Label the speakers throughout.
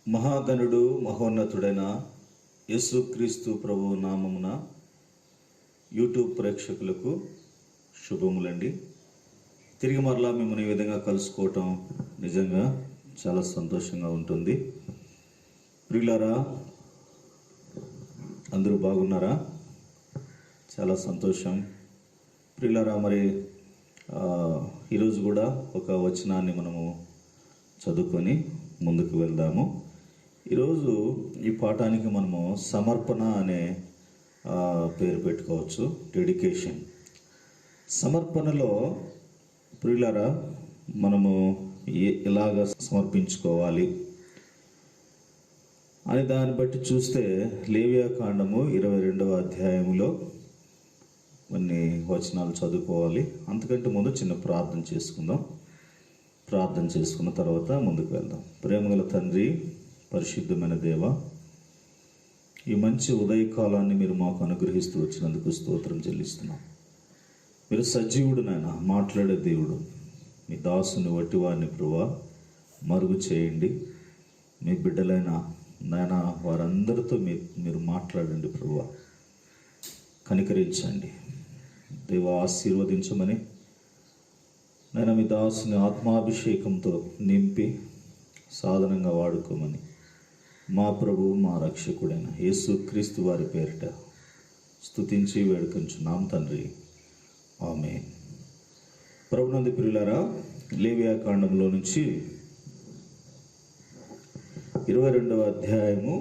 Speaker 1: మహాగణుడు మహోన్నతుడైన యేసుక్రీస్తు ప్రభువు నామమున యూట్యూబ్ ప్రేక్షకులకు శుభములండి. తిరిగి మరలా మిమ్మల్ని ఈ విధంగా కలుసుకోవటం నిజంగా చాలా సంతోషంగా ఉంటుంది. ప్రియులారా, అందరూ బాగున్నారా? చాలా సంతోషం. ప్రియులారా, మరి ఈరోజు కూడా ఒక వచనాన్ని మనము చదువుకొని ముందుకు వెళ్దాము. ఈరోజు ఈ పాఠానికి మనము సమర్పణ అనే పేరు పెట్టుకోవచ్చు, డెడికేషన్. సమర్పణలో ప్రియులారా మనము ఎలాగ సమర్పించుకోవాలి అని దాన్ని బట్టి చూస్తే లేవియాకాండము 22వ అధ్యాయంలో కొన్ని వచనాలు చదువుకోవాలి. అంతకంటే ముందు చిన్న ప్రార్థన చేసుకుందాం. ప్రార్థన చేసుకున్న తర్వాత ముందుకు వెళ్దాం. ప్రేమగల తండ్రి, పరిశుద్ధమైన దేవ, ఈ మంచి ఉదయకాలాన్ని మీరు మాకు అనుగ్రహిస్తూ వచ్చినందుకు స్తోత్రం చెల్లిస్తున్నాం. మీరు సజీవుడు నాయన, మాట్లాడే దేవుడు. మీ దాసుని వట్టి వారిని ప్రభువా మరుగు చేయండి. మీ బిడ్డలైన నాయన వారందరితో మీరు మాట్లాడండి ప్రభువా, కనికరించండి దేవా, ఆశీర్వదించమని నేను మీ దాసుని ఆత్మాభిషేకంతో నింపి సాధనంగా వాడుకోమని మా ప్రభువు మా రక్షకుడైన యేసుక్రీస్తు వారి పేరిట స్తుతించి వేడుకొంచున్నాం తండ్రి, ఆమేన్. ప్రభునందు ప్రియులారా, లేవియాకాండంలో నుంచి 22వ అధ్యాయము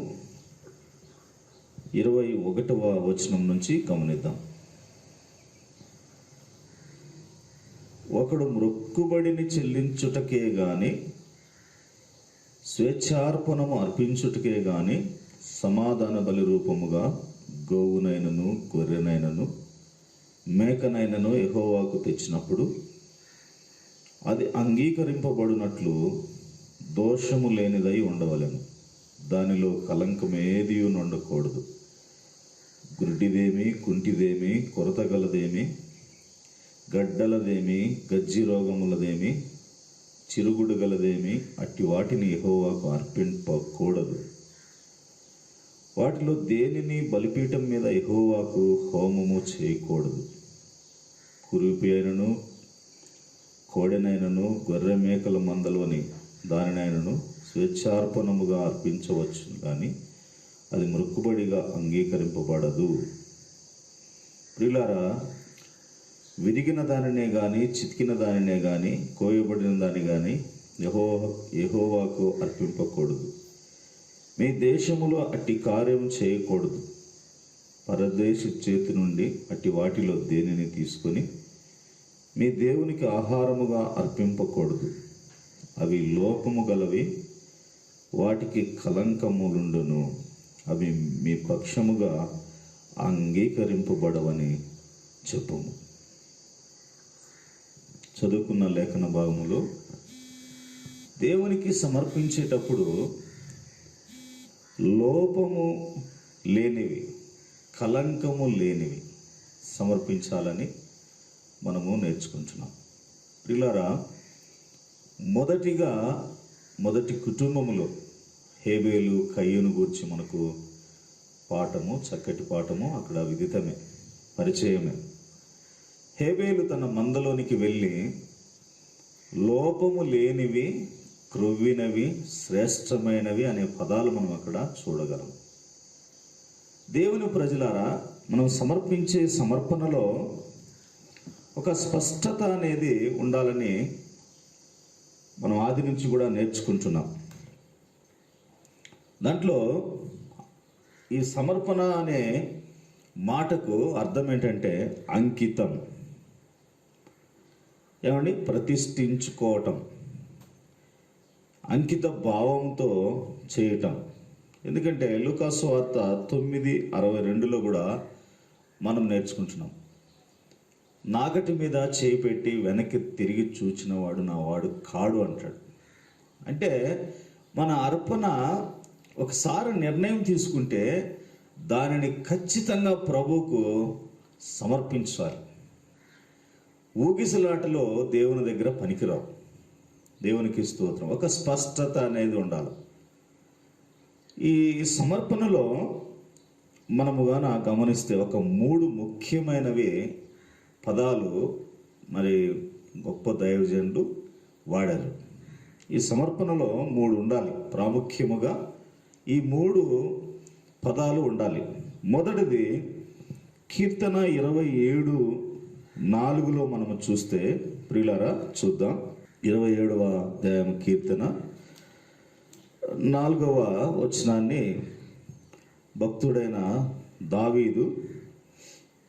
Speaker 1: 21వ వచనం నుంచి గమనిద్దాం. ఒకడు మొక్కుబడిని చెల్లించుటకే గాని స్వేచ్ఛార్పణము అర్పించుటకే గాని సమాధాన బలి రూపముగా గోవునైనను గొర్రెనైనను మేకనైనను యెహోవాకు తెచ్చినప్పుడు అది అంగీకరింపబడినట్లు దోషము లేనిదై ఉండవలెను. దానిలో కలంకమేది ఉండకూడదు. గుడ్డిదేమి, కుంటిదేమి, కొరత గలదేమి, గడ్డలదేమి, గజ్జి రోగములదేమి, చిరుగుడు గలదేమి, అట్టి వాటిని యెహోవాకు అర్పింపకూడదు. వాటిలో దేనిని బలిపీఠం మీద యెహోవాకు హోమము చేయకూడదు. కురిపి అయినను కోడెనైనను గొర్రె మేకల మందలోని దానినైనను స్వేచ్ఛార్పణముగా అర్పించవచ్చు, కానీ అది మొక్కుబడిగా అంగీకరింపబడదు. ప్రియులారా, విరిగిన దానినే కానీ చితికిన దానినే కానీ కోయబడిన దాన్ని కానీ యెహోవాకు అర్పింపకూడదు. మీ దేశములో అట్టి కార్యం చేయకూడదు. పరదేశి చేతి నుండి అట్టి వాటిలో దేనిని తీసుకొని మీ దేవునికి ఆహారముగా అర్పింపకూడదు. అవి లోపము గలవి, వాటికి కలంకములుండును. అవి మీ పక్షముగా అంగీకరింపబడవని చెప్పుము. చదువుకున్న లేఖన భాగములో దేవునికి సమర్పించేటప్పుడు లోపము లేనివి, కలంకము లేనివి సమర్పించాలని మనము నేర్చుకుంటున్నాం. ప్రియులారా, మొదటి కుటుంబములో హేబేలు కయ్యూను గూర్చి మనకు పాఠము, చక్కటి పాఠము అక్కడ విదితమే, పరిచయమే. హేబేలు తన మందలోనికి వెళ్ళి లోపము లేనివి, క్రొవ్వినవి, శ్రేష్టమైనవి అనే పదాలు మనం అక్కడ చూడగలం. దేవుని ప్రజలారా, మనం సమర్పించే సమర్పణలో ఒక స్పష్టత అనేది ఉండాలని మనం ఆది నుంచి కూడా నేర్చుకుంటున్నాం. దాంట్లో ఈ సమర్పణ అనే మాటకు అర్థం ఏంటంటే అంకితం. ఏమండి? ప్రతిష్ఠించుకోవటం, అంకిత భావంతో చేయటం. ఎందుకంటే లూకాసు వార్త 9:62లో కూడా మనం నేర్చుకుంటున్నాం, నాగటి మీద చేయి పెట్టి వెనక్కి తిరిగి చూచిన వాడు నా వాడు కాడు అంటాడు. అంటే మన అర్పణ ఒకసారి నిర్ణయం తీసుకుంటే దానిని ఖచ్చితంగా ప్రభువుకు సమర్పించాలి. ఊగిసలాటలో దేవుని దగ్గర పనికిరావు. దేవునికి స్తోత్రం. ఒక స్పష్టత అనేది ఉండాలి. ఈ సమర్పణలో మనము గాన గమనిస్తే ఒక 3 ముఖ్యమైనవి పదాలు మరి గొప్ప దైవజనులు వాడారు. ఈ సమర్పణలో 3 ఉండాలి. ప్రాముఖ్యముగా ఈ 3 పదాలు ఉండాలి. మొదటిది కీర్తన 27:4 మనము చూస్తే ప్రియులారా చూద్దాం. 27వ అధ్యాయం కీర్తన 4వ వచనాన్ని భక్తుడైన దావీదు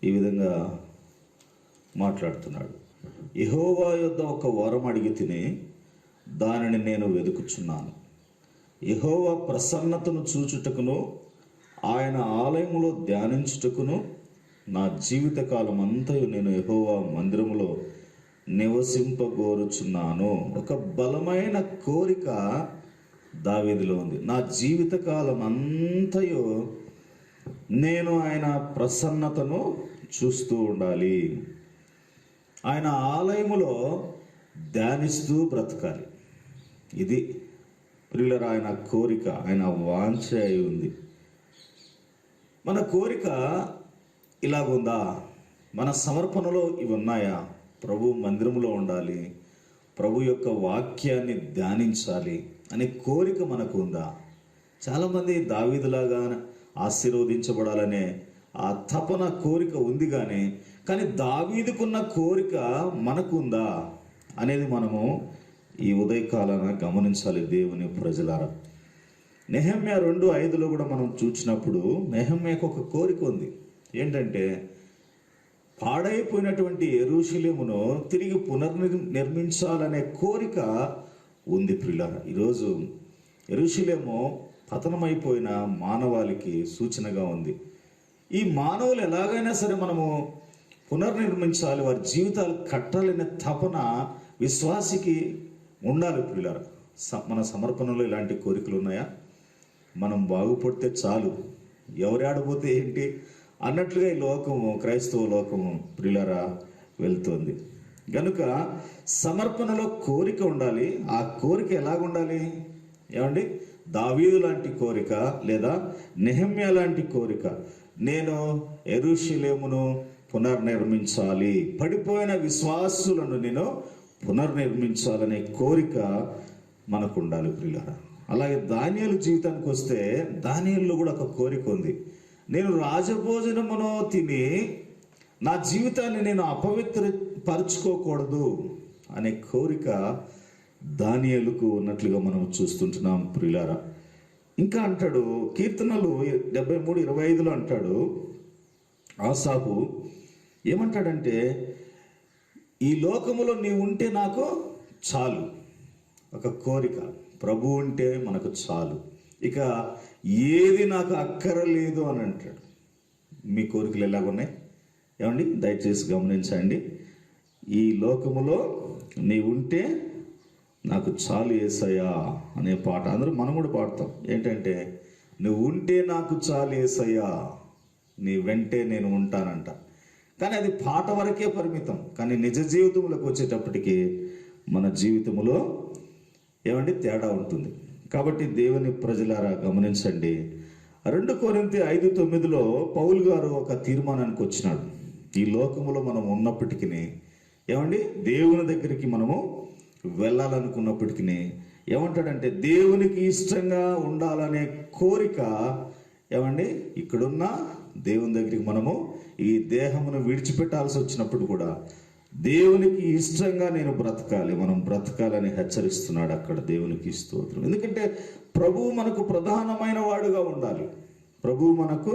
Speaker 1: ఈ విధంగా మాట్లాడుతున్నాడు. యెహోవా యొద్ద ఒక వరం అడిగి తిని దానిని నేను వెదుకుచున్నాను. యెహోవా ప్రసన్నతను చూచుటకును ఆయన ఆలయములో ధ్యానించుటకును నా జీవితకాలం అంతయు నేను యెహోవా మందిరములో నివసింపగోరుచున్నాను. ఒక బలమైన కోరిక దావీదులో ఉంది. నా జీవితకాలం అంతయు నేను ఆయన ప్రసన్నతను చూస్తూ ఉండాలి, ఆయన ఆలయములో ధ్యానిస్తూ బ్రతకాలి. ఇది ప్రియులారా ఆయన కోరిక, ఆయన వాంఛ అయి ఉంది. మన కోరిక ఇలాగుందా? మన సమర్పణలో ఇవి ఉన్నాయా? ప్రభు మందిరములో ఉండాలి, ప్రభు యొక్క వాక్యాన్ని ధ్యానించాలి అనే కోరిక మనకు ఉందా? చాలామంది దావీదులాగా ఆశీర్వదించబడాలనే ఆ తపన కోరిక ఉంది, కానీ దావీదుకున్న కోరిక మనకుందా అనేది మనము ఈ ఉదయకాలాన గమనించాలి దేవుని ప్రజలారా. నెహెమ్యా 2:5 కూడా మనం చూసినప్పుడు నెహెమ్యాకు ఒక కోరిక ఉంది. ఏంటంటే పాడైపోయినటువంటి యెరూషలేమును తిరిగి పునర్నిర్మించాలనే కోరిక ఉంది ప్రియులారా. ఈరోజు యెరూషలేము పతనమైపోయిన మానవాళికి సూచనగా ఉంది. ఈ మానవులు ఎలాగైనా సరే మనము పునర్నిర్మించాలి, వారి జీవితాలు కట్టాలనే తపన విశ్వాసికి ఉండాలి ప్రియులారా. మన సమర్పణలో ఇలాంటి కోరికలు ఉన్నాయా? మనం బాగుపడితే చాలు, ఎవరి ఆడబోతే ఏంటి అన్నట్లుగా ఈ లోకము, క్రైస్తవ లోకము ప్రియులారా వెళ్తుంది. కనుక సమర్పణలో కోరిక ఉండాలి. ఆ కోరిక ఎలాగుండాలి? ఏమండి, దావీదు లాంటి కోరిక లేదా నెహెమ్యా లాంటి కోరిక. నేను యెరూషలేమును పునర్నిర్మించాలి, పడిపోయిన విశ్వాసులను నేను పునర్నిర్మించాలనే కోరిక మనకు ఉండాలి ప్రియులారా. అలాగే దానియేలు జీవితానికి వస్తే దానియేలులో కూడా ఒక కోరిక ఉంది. నేను రాజభోజనమును తిని నా జీవితాన్ని నేను అపవిత్రపరచుకోకూడదు అనే కోరిక దానియేలుకు ఉన్నట్లుగా మనం చూస్తుంటున్నాం ప్రియులారా. ఇంకా అంటాడు కీర్తనలు 73:25 అంటాడు ఆసాపు, ఏమంటాడంటే ఈ లోకములో నీవు ఉంటే నాకు చాలు. ఒక కోరిక, ప్రభు ఉంటే మనకు చాలు, ఇక ఏది నాకు అక్కరలేదు అని అంటాడు. మీ కోరికలు ఎలాగున్నాయి? ఏమండి, దయచేసి గమనించండి. ఈ లోకములో నీ ఉంటే నాకు చాలు యేసయ్యా అనే పాట అందరూ మనం కూడా పాడతాం. ఏంటంటే నువ్వు ఉంటే నాకు చాలు యేసయ్యా, నీ వెంటే నేను ఉంటానంట. కానీ అది పాట వరకే పరిమితం. కానీ నిజ జీవితంలోకి వచ్చేటప్పటికి మన జీవితంలో ఏమండి తేడా ఉంటుంది. కాబట్టి దేవుని ప్రజలారా గమనించండి. 2 కొరింథీ 5:9 పౌలు గారు ఒక తీర్మానానికి వచ్చినాడు. ఈ లోకములో మనం ఉన్నప్పటికీ ఏమండి దేవుని దగ్గరికి మనము వెళ్ళాలనుకున్నప్పటికీ ఏమంటాడంటే దేవునికి ఇష్టంగా ఉండాలనే కోరిక ఏమండి ఇక్కడున్న దేవుని దగ్గరికి మనము ఈ దేహమును విడిచిపెట్టాల్సి వచ్చినప్పుడు కూడా దేవునికి ఇష్టంగా నేను బ్రతకాలి, మనం బ్రతకాలని హెచ్చరిస్తున్నాడు అక్కడ. దేవునికి స్తోత్రం. ఎందుకంటే ప్రభువు మనకు ప్రధానమైన వాడుగా ఉండాలి. ప్రభువు మనకు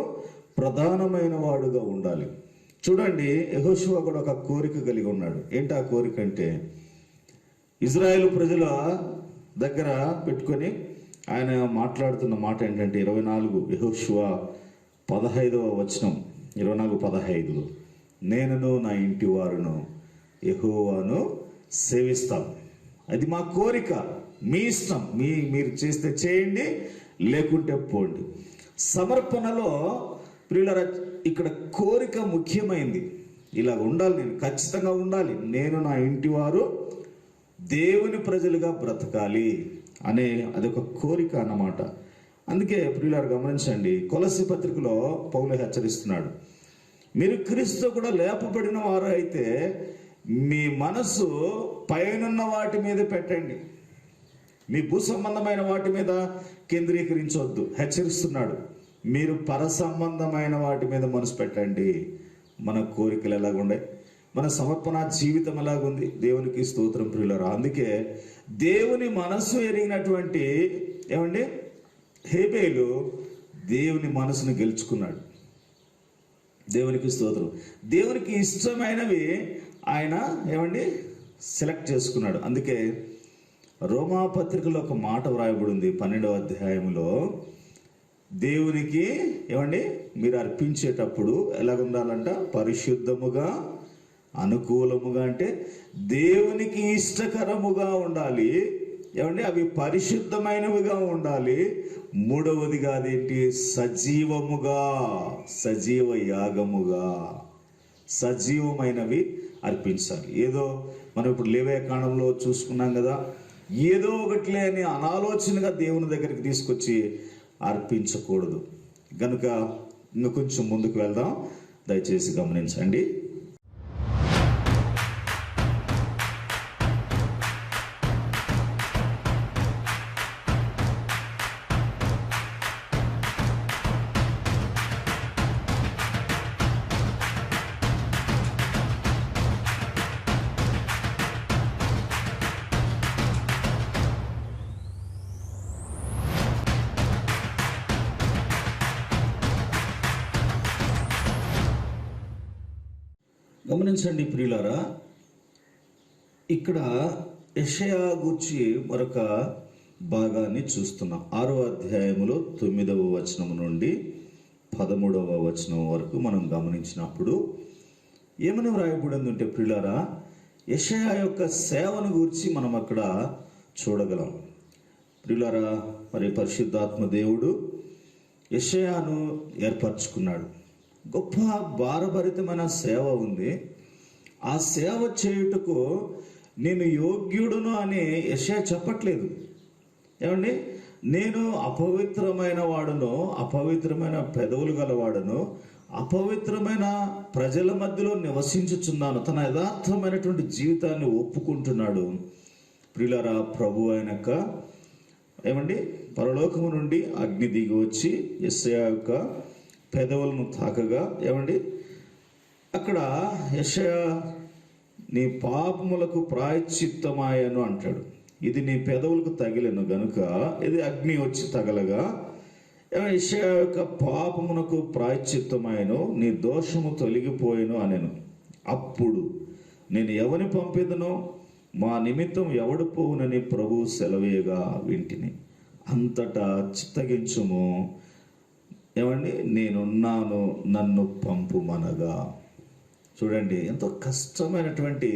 Speaker 1: ప్రధానమైన వాడుగా ఉండాలి. చూడండి, యెహోషువ కూడా ఒక కోరిక కలిగి ఉన్నాడు. ఏంటి ఆ కోరిక అంటే ఇజ్రాయేలు ప్రజల దగ్గర పెట్టుకొని ఆయన మాట్లాడుతున్న మాట ఏంటంటే 24 యెహోషువ 15వ వచనం 24:15 నేనును నా ఇంటి వారును యెహోవాను సేవిస్తాం. అది మా కోరిక, మీ ఇష్టం, మీరు చేస్తే చేయండి, లేకుంటే పోండి. సమర్పణలో ప్రియులారా ఇక్కడ కోరిక ముఖ్యమైంది. ఇలా ఉండాలి, నేను ఖచ్చితంగా ఉండాలి, నేను నా ఇంటి వారు దేవుని ప్రజలుగా బ్రతకాలి అనే అదొక కోరిక అన్నమాట. అందుకే ప్రియులారా గమనించండి, కొలస్సీ పత్రికలో పౌలు హెచ్చరిస్తున్నాడు, మీరు క్రీస్తు కూడా లేపబడిన వారు అయితే మీ మనసు పైనున్న వాటి మీద పెట్టండి, మీ భూ సంబంధమైన వాటి మీద కేంద్రీకరించవద్దు. హెచ్చరిస్తున్నాడు, మీరు పర సంబంధమైన వాటి మీద మనసు పెట్టండి. మన కోరికలు ఎలాగుండే? మన సమర్పణ జీవితం ఎలాగుంది? దేవునికి స్తోత్రం ప్రియులారా. అందుకే దేవుని మనస్సు ఎరిగినటువంటి ఏమండి హేబేలు దేవుని మనసును గెలుచుకున్నాడు. దేవునికి స్తోత్రం. దేవునికి ఇష్టమైనవి ఆయన ఏమండి సెలెక్ట్ చేసుకున్నాడు. అందుకే రోమా పత్రికలో ఒక మాట వ్రాయబడి ఉంది 12వ అధ్యాయంలో, దేవునికి ఏమండి మీరు అర్పించేటప్పుడు ఎలాగుండాలంట? పరిశుద్ధముగా, అనుకూలముగా, అంటే దేవునికి ఇష్టకరముగా ఉండాలి. ఏమండి అవి పరిశుద్ధమైనవిగా ఉండాలి. మూడవదిగా అదేంటి? సజీవముగా, సజీవ యాగముగా, సజీవమైనవి అర్పించాలి. ఏదో మనం ఇప్పుడు లేవియాకాండంలో చూసుకున్నాం కదా, ఏదో ఒకటిలే అని అనాలోచనగా దేవుని దగ్గరికి తీసుకొచ్చి అర్పించకూడదు. కనుక ఇంకా కొంచెం ముందుకు వెళ్దాం, దయచేసి గమనించండి. గమనించండి ప్రియులారా, ఇక్కడ యెషయా గూర్చి మరొక భాగాన్ని చూస్తున్నాం. 6వ అధ్యాయములో 9వ వచనం నుండి 13వ వచనం వరకు మనం గమనించినప్పుడు ఏమని వ్రాయబడింది అంటే ప్రియులారా, యెషయా యొక్క సేవను గురించి మనం అక్కడ చూడగలం. ప్రియులారా, మరి పరిశుద్ధాత్మ దేవుడు యెషయాను ఏర్పరచుకున్నాడు. గొప్ప భారభరితమైన సేవ ఉంది. ఆ సేవ చేయుటకు నేను యోగ్యుడును అని యెషయా చెప్పట్లేదు. ఏమండి, నేను అపవిత్రమైన వాడును, అపవిత్రమైన పెదవులు గలవాడును, అపవిత్రమైన ప్రజల మధ్యలో నివసించుచున్నాను. తన యథార్థమైనటువంటి జీవితాన్ని ఒప్పుకుంటున్నాడు. ప్రియులారా, ప్రభు అయినక ఏమండి పరలోకము నుండి అగ్ని దిగి వచ్చి యెషయా యొక్క పెదవులను తాకగా ఏమండి అక్కడ యెషయా నీ పాపములకు ప్రాయశ్చిత్తమాయను అంటాడు. ఇది నీ పెదవులకు తగిలెను గనుక ఇది అగ్ని వచ్చి తగలగా యెషయా యొక్క పాపమునకు ప్రాయశ్చిత్తమాయను, నీ దోషము తొలగిపోయెను అనెను. అప్పుడు నేను ఎవని పంపెదనో, మా నిమిత్తం ఎవడు పోవునని ప్రభువు సెలవేయగా వింటిని. అంతటా చిత్తగించుము, ఏమండి నేనున్నాను, నన్ను పంపుమనగా. చూడండి ఎంతో కష్టమైనటువంటి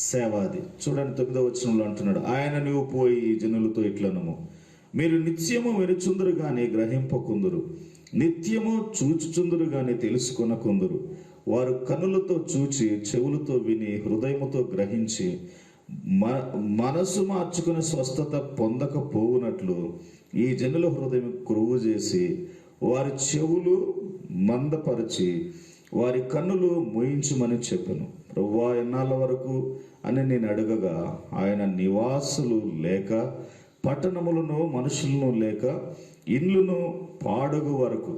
Speaker 1: సేవ అది. చూడండి 9వ వచనంలో అంటున్నాడు, ఆయన నువ్వు పోయి జనులతో ఇట్లనము, మీరు నిత్యము వినుచుందురు గాని గ్రహింపకుందురు, నిత్యము చూచుచుందురు గాని తెలుసుకొనకుందురు. వారు కనులతో చూచి, చెవులతో విని, హృదయముతో గ్రహించి మనసు మార్చుకుని స్వస్థత పొందకపోవునట్లు ఈ జనుల హృదయం క్రొవ్వు చేసి, వారి చెవులు మందపరిచి, వారి కన్నులు మూయించుమని చెప్పెను. ప్రభువా, ఎన్నాళ్ళ వరకు అని నేను అడగగా, ఆయన నివాసులు లేక, పట్టణములను మనుషులను లేక, ఇండ్లను పాడగు వరకు,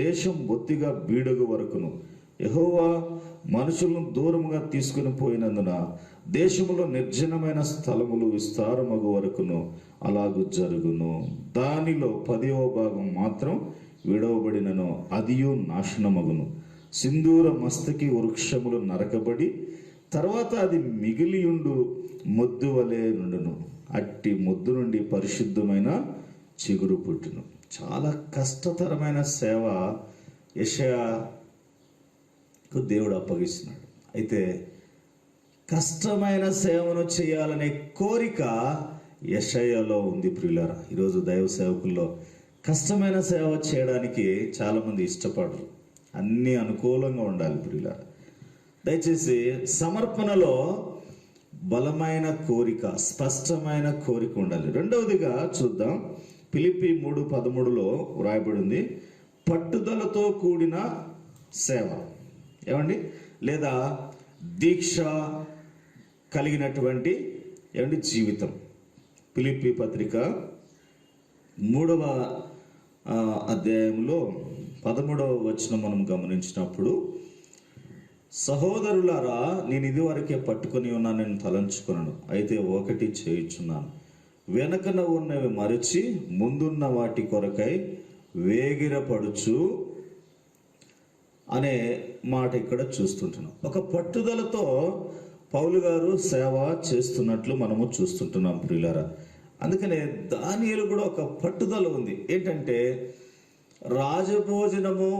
Speaker 1: దేశం బొత్తిగా బీడగు వరకును, యెహోవా మనుషులను దూరముగా తీసుకుని పోయినందున దేశములో నిర్జనమైన స్థలములు విస్తారమగు వరకును అలాగు జరుగును. దానిలో 10వ భాగం మాత్రం విడవబడినను, అదియు నాశనమగును. సింధూర మస్తకి వృక్షములు నరకబడి తర్వాత అది మిగిలియుండు మొద్దు వలె నుండును. అట్టి మొద్దు నుండి పరిశుద్ధమైన చిగురు పుట్టును. చాలా కష్టతరమైన సేవ యెషయాకు దేవుడు అప్పగిస్తున్నాడు. అయితే కష్టమైన సేవను చేయాలనే కోరిక యెషయాలో ఉంది ప్రియులారా. ఈరోజు దైవ సేవకుల్లో కష్టమైన సేవ చేయడానికి చాలామంది ఇష్టపడరు. అన్నీ అనుకూలంగా ఉండాలి ప్రియులారా. దయచేసి సమర్పణలో బలమైన కోరిక, స్పష్టమైన కోరిక ఉండాలి. రెండవదిగా చూద్దాం, ఫిలిప్పీ 3:13లో వ్రాయబడి ఉంది, పట్టుదలతో కూడిన సేవ. ఏమండి, లేదా దీక్ష కలిగినటువంటి ఏమండి జీవితం. ఫిలిప్పీ పత్రిక 3వ అధ్యాయంలో 13వ వచనం మనం గమనించినప్పుడు, సహోదరులారా, నేను ఇదివరకే పట్టుకొని ఉన్నాను, నేను తలంచుకున్నాను. అయితే ఒకటి చేయుచున్నాను, వెనకన ఉన్నవి మరచి ముందున్న వాటి కొరకై వేగిరపడుచు అనే మాట ఇక్కడ చూస్తుంటున్నాం. ఒక పట్టుదలతో పౌలు గారు సేవ చేస్తున్నట్లు మనము చూస్తుంటున్నాం ప్రియులారా. అందుకనే దానియేలు కూడా ఒక పట్టుదల ఉంది. ఏంటంటే రాజభోజనము,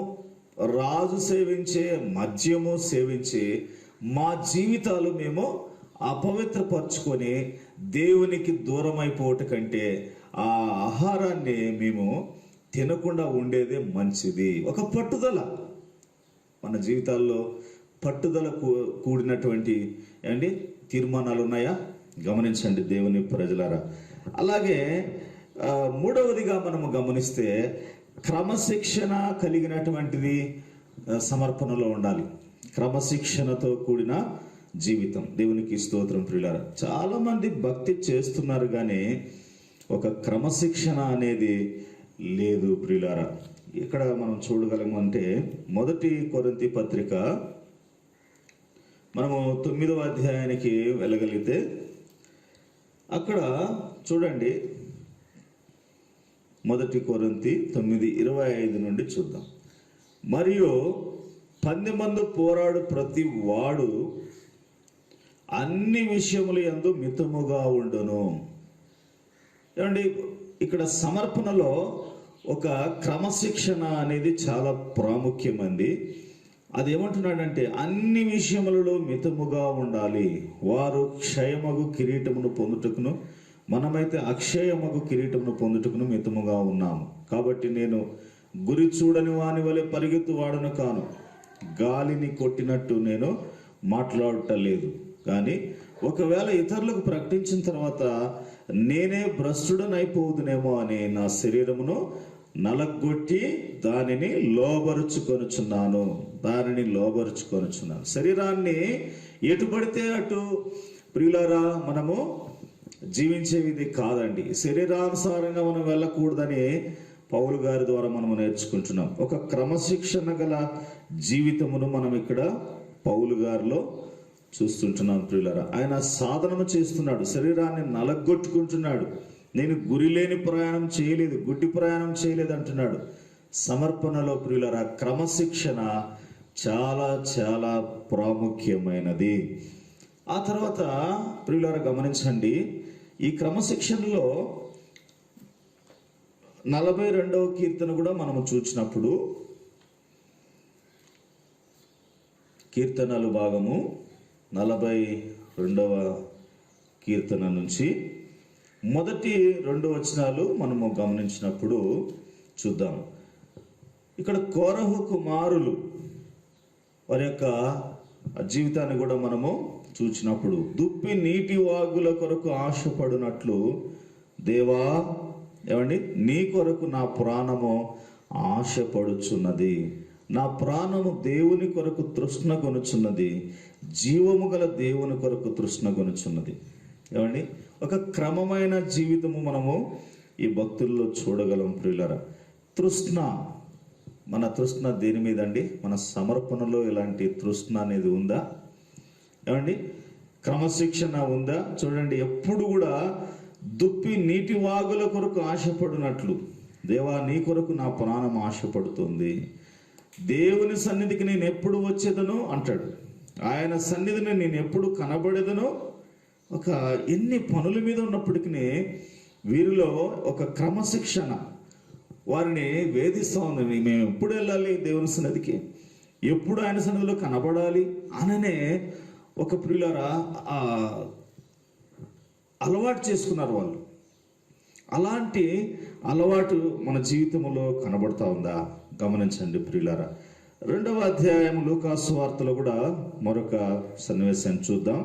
Speaker 1: రాజు సేవించే మద్యము సేవించి మా జీవితాలు మేము అపవిత్రపరచుకొని దేవునికి దూరం అయిపోవటం కంటే ఆ ఆహారాన్ని మేము తినకుండా ఉండేదే మంచిది. ఒక పట్టుదల మన జీవితాల్లో పట్టుదల కూడినటువంటి తీర్మానాలు ఉన్నాయా? గమనించండి దేవుని ప్రజలారా. అలాగే మూడవదిగా మనము గమనిస్తే క్రమశిక్షణ కలిగినటువంటిది సమర్పణలో ఉండాలి. క్రమశిక్షణతో కూడిన జీవితం. దేవునికి స్తోత్రం ప్రియులారా. చాలా మంది భక్తి చేస్తున్నారు కానీ ఒక క్రమశిక్షణ అనేది లేదు ప్రియులారా. ఇక్కడ మనం చూడగలము అంటే 1 కొరింథీ పత్రిక మనము 9వ అధ్యాయానికి వెళ్ళగలిగితే అక్కడ చూడండి, 1 కొరింథీ 9:25 నుండి చూద్దాం. మరియు 10 మంది పోరాడు ప్రతి వాడు అన్ని విషయముల యందు మితముగా ఉండును. ఏమండి, ఇక్కడ సమర్పణలో ఒక క్రమశిక్షణ అనేది చాలా ప్రాముఖ్యమండి. అది ఏమంటున్నాడంటే అన్ని విషయములలో మితముగా ఉండాలి. వారు క్షయమగు కిరీటమును పొందుటకును, మనమైతే అక్షయమగు కిరీటమును పొందుటకును మితముగా ఉన్నాము. కాబట్టి నేను గురి చూడని వాని వలె పరిగెత్తు వాడను కాను, గాలిని కొట్టినట్టు నేను మాట్లాడటలేదు. కానీ ఒకవేళ ఇతరులకు ప్రకటించిన తర్వాత నేనే భ్రష్టుడనైపోదునేమో అని నా శరీరమును నలగొట్టి దానిని లోబరుచుకొనుచున్నాను. శరీరాన్ని ఎటు పడితే అటు ప్రియులారా మనము జీవించేది కాదండి. శరీరానుసారంగా మనం వెళ్ళకూడదని పౌలు గారి ద్వారా మనము నేర్చుకుంటున్నాం. ఒక క్రమశిక్షణ గల జీవితమును మనం ఇక్కడ పౌలు గారిలో చూస్తుంటున్నాం ప్రియులారా. ఆయన సాధనము చేస్తున్నాడు, శరీరాన్ని నలగొట్టుకుంటున్నాడు. నేను గురి లేని ప్రయాణం చేయలేదు, గుడ్డి ప్రయాణం చేయలేదు అంటున్నాడు. సమర్పణలో ప్రియులారా క్రమశిక్షణ చాలా చాలా ప్రాముఖ్యమైనది. ఆ తర్వాత ప్రియులారా గమనించండి, ఈ క్రమశిక్షణలో 42వ కీర్తన కూడా మనము చూసినప్పుడు, కీర్తనలు భాగము 42వ కీర్తన నుంచి 1-2 వచనాలు మనము గమనించినప్పుడు చూద్దాం. ఇక్కడ కోరహు కుమారులు వారి యొక్క జీవితాన్ని కూడా మనము చూసినప్పుడు, దుప్పి నీటి వాగుల కొరకు ఆశపడినట్లు దేవా, ఏమండి, నీ కొరకు నా ప్రాణము ఆశపడుచున్నది. నా ప్రాణము దేవుని కొరకు తృష్ణ కొనుచున్నది, జీవము గల దేవుని కొరకు తృష్ణ కొనుచున్నది. ఏమండి, ఒక క్రమమైన జీవితము మనము ఈ భక్తుల్లో చూడగలం ప్రియులారా. తృష్ణ, మన తృష్ణ దేని మీద అండి? మన సమర్పణలో ఇలాంటి తృష్ణ అనేది ఉందా? ఏమండి, క్రమశిక్షణ ఉందా? చూడండి, ఎప్పుడు కూడా దుప్పి నీటి వాగుల కొరకు ఆశపడినట్లు దేవా, నీ కొరకు నా ప్రాణం ఆశపడుతుంది. దేవుని సన్నిధికి నేను ఎప్పుడు వచ్చేదనో అంటాడు. ఆయన సన్నిధిని నేను ఎప్పుడు కనబడేదనో. ఒక ఎన్ని పనుల మీద ఉన్నప్పటికీ వీరిలో ఒక క్రమశిక్షణ వారిని వేధిస్తూ ఉంది. మేము ఎప్పుడు వెళ్ళాలి దేవుని సన్నిధికి, ఎప్పుడు ఆయన సన్నిధిలో కనబడాలి అననే ఒక ప్రియులారా అలవాటు చేసుకున్నారు వాళ్ళు. అలాంటి అలవాటు మన జీవితంలో కనబడుతూ ఉందా? గమనించండి ప్రియులారా. 2వ అధ్యాయం లూకాసు వార్తలో కూడా మరొక సన్నివేశాన్ని చూద్దాం.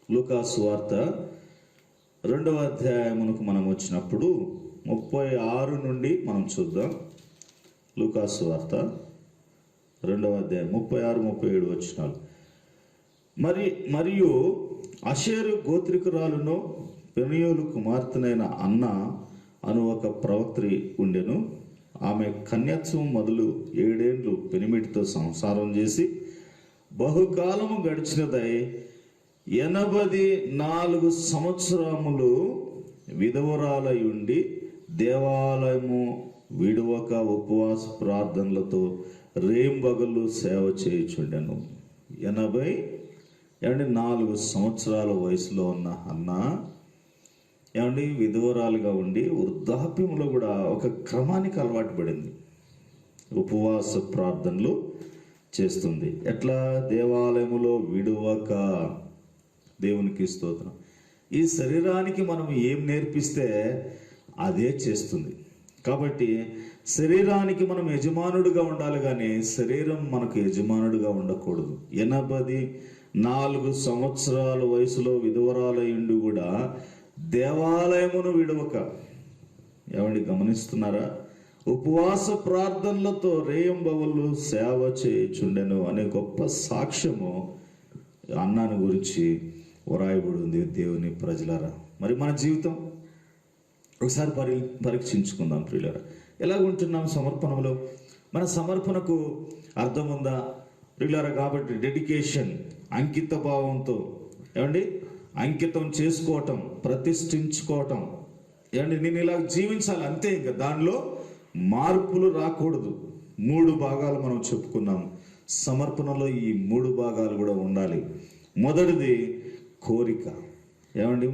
Speaker 1: లూకాసు వార్త 2వ అధ్యాయమునకు మనం వచ్చినప్పుడు 36 నుండి మనం చూద్దాం. లూకాసు వార్త 2వ అధ్యాయం 36-37 వచనాలు. మరియు అషేరు గోత్రికురాలును పెనూయేలు కుమార్తెనైన అన్న అను ఒక ప్రవక్త్రి ఉండెను. ఆమె కన్యత్వం మొదలు 7 ఏండ్లు పెనిమిటితో సంసారం చేసి బహుకాలము గడిచినదై 84 సంవత్సరములు విధవరాలై ఉండి దేవాలయము విడువక ఉపవాస ప్రార్థనలతో రేంబగళ్ళు సేవ చేయుచుండెను. 84 సంవత్సరాల వయసులో ఉన్న అన్న విధవరాలుగా ఉండి వృద్ధాప్యంలో కూడా ఒక క్రమానికి అలవాటు పడింది. ఉపవాస ప్రార్థనలు చేస్తుంది. ఎట్లా? దేవాలయములో విడువక. దేవునికి స్తోత్రం. ఈ శరీరానికి మనం ఏం నేర్పిస్తే అదే చేస్తుంది. కాబట్టి శరీరానికి మనం యజమానుడిగా ఉండాలి, కానీ శరీరం మనకు యజమానుడిగా ఉండకూడదు. 84 సంవత్సరాల వయసులో విధవరాలయుండి కూడా దేవాలయమును విడవక, గమనిస్తున్నారా? ఉపవాస ప్రార్థనలతో రేయంబవళ్ళు సేవ చేయుచుండెను అనే గొప్ప సాక్ష్యము అన్నాని గురించి వ్రాయబడి ఉంది. దేవుని ప్రజలారా, మరి మన జీవితం ఒకసారి పరీక్షించుకుందాం ప్రియులారా. ఎలాగుంటున్నాం సమర్పణలో? మన సమర్పణకు అర్థం ఉందా ప్రియులారా? కాబట్టి డెడికేషన్, అంకిత భావంతో అంకితం చేసుకోవటం, ప్రతిష్ఠించుకోవటం. నేను ఇలా జీవించాలి అంతే, ఇంకా దానిలో మార్పులు రాకూడదు. 3 భాగాలు మనం చెప్పుకున్నాం. సమర్పణలో ఈ 3 భాగాలు కూడా ఉండాలి. మొదటిది కోరిక.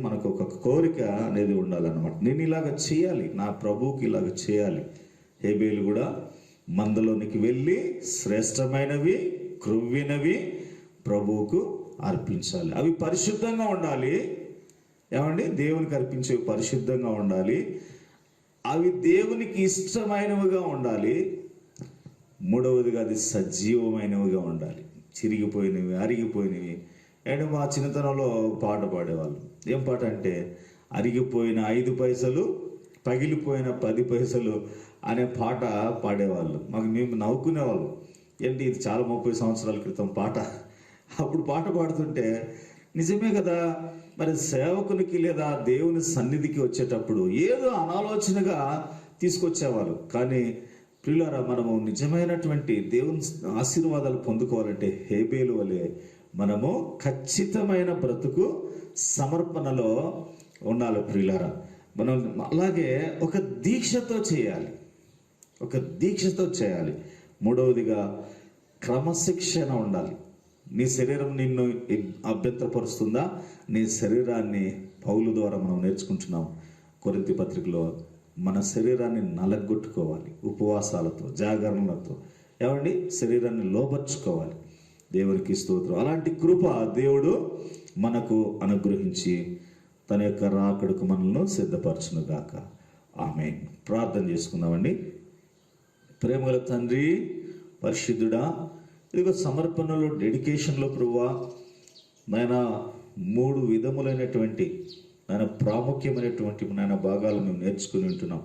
Speaker 1: మనకు ఒక కోరిక అనేది ఉండాలన్నమాట. నేను ఇలాగ చేయాలి, నా ప్రభువుకి ఇలాగ చేయాలి. హేబేలు కూడా మందలోనికి వెళ్ళి శ్రేష్టమైనవి, క్రొవ్వినవి ప్రభువుకు అర్పించాలి. అవి పరిశుద్ధంగా ఉండాలి. దేవునికి అర్పించేవి పరిశుద్ధంగా ఉండాలి. అవి దేవునికి ఇష్టమైనవిగా ఉండాలి. మూడవదిగా అది సజీవమైనవిగా ఉండాలి. చిరిగిపోయినవి, అరిగిపోయినవి. మా చిన్నతనంలో పాట పాడేవాళ్ళు. ఏం పాట అంటే, అరిగిపోయిన 5 పైసలు, పగిలిపోయిన 10 పైసలు అనే పాట పాడేవాళ్ళు. మేము నవ్వుకునేవాళ్ళం. ఇది చాలా 30 సంవత్సరాల క్రితం పాట. అప్పుడు పాట పాడుతుంటే నిజమే కదా, మరి సేవకునికి లేదా దేవుని సన్నిధికి వచ్చేటప్పుడు ఏదో అనాలోచనగా తీసుకొచ్చేవాళ్ళు. కానీ ప్రియులారా, మనము నిజమైనటువంటి దేవుని ఆశీర్వాదాలు పొందుకోవాలంటే హేబేలు వలె మనము ఖచ్చితమైన బ్రతుకు సమర్పణలో ఉండాలి ప్రియులారా. మనం అలాగే ఒక దీక్షతో చేయాలి. మూడవదిగా క్రమశిక్షణ ఉండాలి. నీ శరీరం నిన్ను అభ్యంతరపరుస్తుందా? నీ శరీరాన్ని పౌలు ద్వారా మనం నేర్చుకుంటున్నాం. కొరింథీ పత్రికలో మన శరీరాన్ని నలగొట్టుకోవాలి. ఉపవాసాలతో, జాగరణలతో శరీరాన్ని లోబర్చుకోవాలి. దేవునికి స్తోత్రం. అలాంటి కృప దేవుడు మనకు అనుగ్రహించి తన యొక్క రాకడకు మనల్ని సిద్ధపరచును గాక. ఆమేన్. ప్రార్థన చేసుకుందామండి. ప్రేమగల తండ్రి, పరిశుద్ధుడా, ఇదిగో సమర్పణలో, డెడికేషన్లో ప్రభువా నాయన 3 విధములైనటువంటి ప్రాముఖ్యమైనటువంటి భాగాలు మేము నేర్చుకుని ఉంటున్నాం.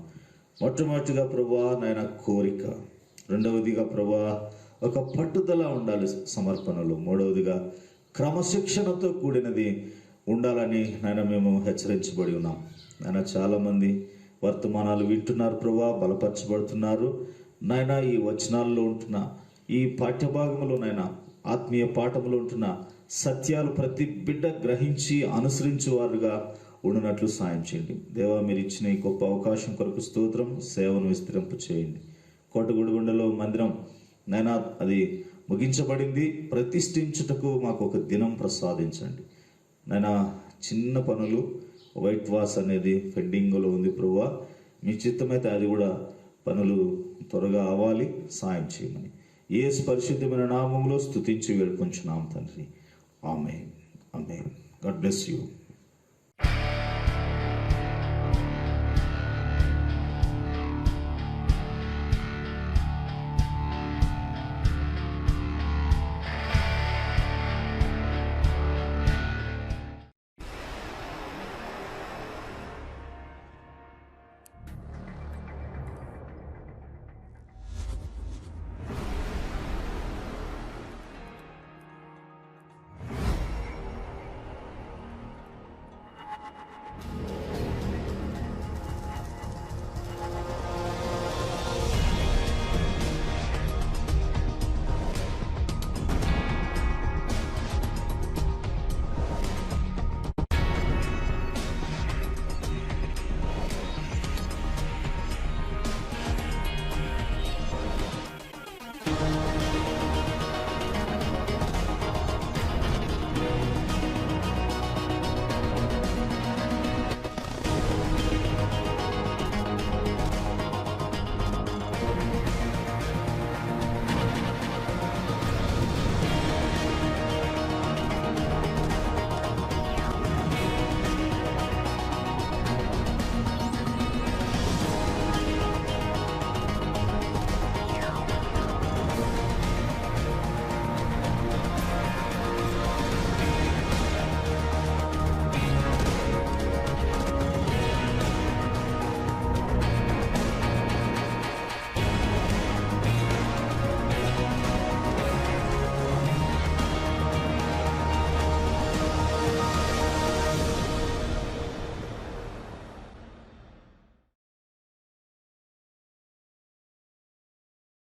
Speaker 1: మొట్టమొదటిగా ప్రభువా నాయన కోరిక, రెండవదిగా ప్రభువా ఒక పట్టుదల ఉండాలి సమర్పణలో, మూడవదిగా క్రమశిక్షణతో కూడినది ఉండాలని నాయన మేము హెచ్చరించబడి ఉన్నాం. నాయన చాలామంది వర్తమానాలు వింటున్నారు ప్రభువా, బలపరచబడుతున్నారు నాయన. ఈ వచనాల్లో ఉంటున్న ఈ పాఠ్యభాగంలో నాయన, ఆత్మీయ పాఠములో ఉంటున్న సత్యాలు ప్రతి బిడ్డ గ్రహించి అనుసరించేవారుగా ఉండినట్లు సాయం చేయండి దేవా. మీరు ఇచ్చిన ఈ గొప్ప అవకాశం కొరకు స్తోత్రం. సేవను విస్తరింప చేయండి. కోటగుడిగుండలో మందిరం నాయన అది ముగించబడింది. ప్రతిష్ఠించుటకు మాకు ఒక దినం ప్రసాదించండి నాయన. చిన్న పనులు, వైట్ వాష్ అనేది పెండింగ్లో ఉంది ప్రభువా. మీ చిత్తమైతే అది కూడా పనులు త్వరగా అవ్వాలి, సాయం చేయమని యేసు పరిశుద్ధమైన నామములో స్తుతించి వేడుకొంచున్నాం తండ్రి. ఆమేన్. ఆమేన్. God bless you.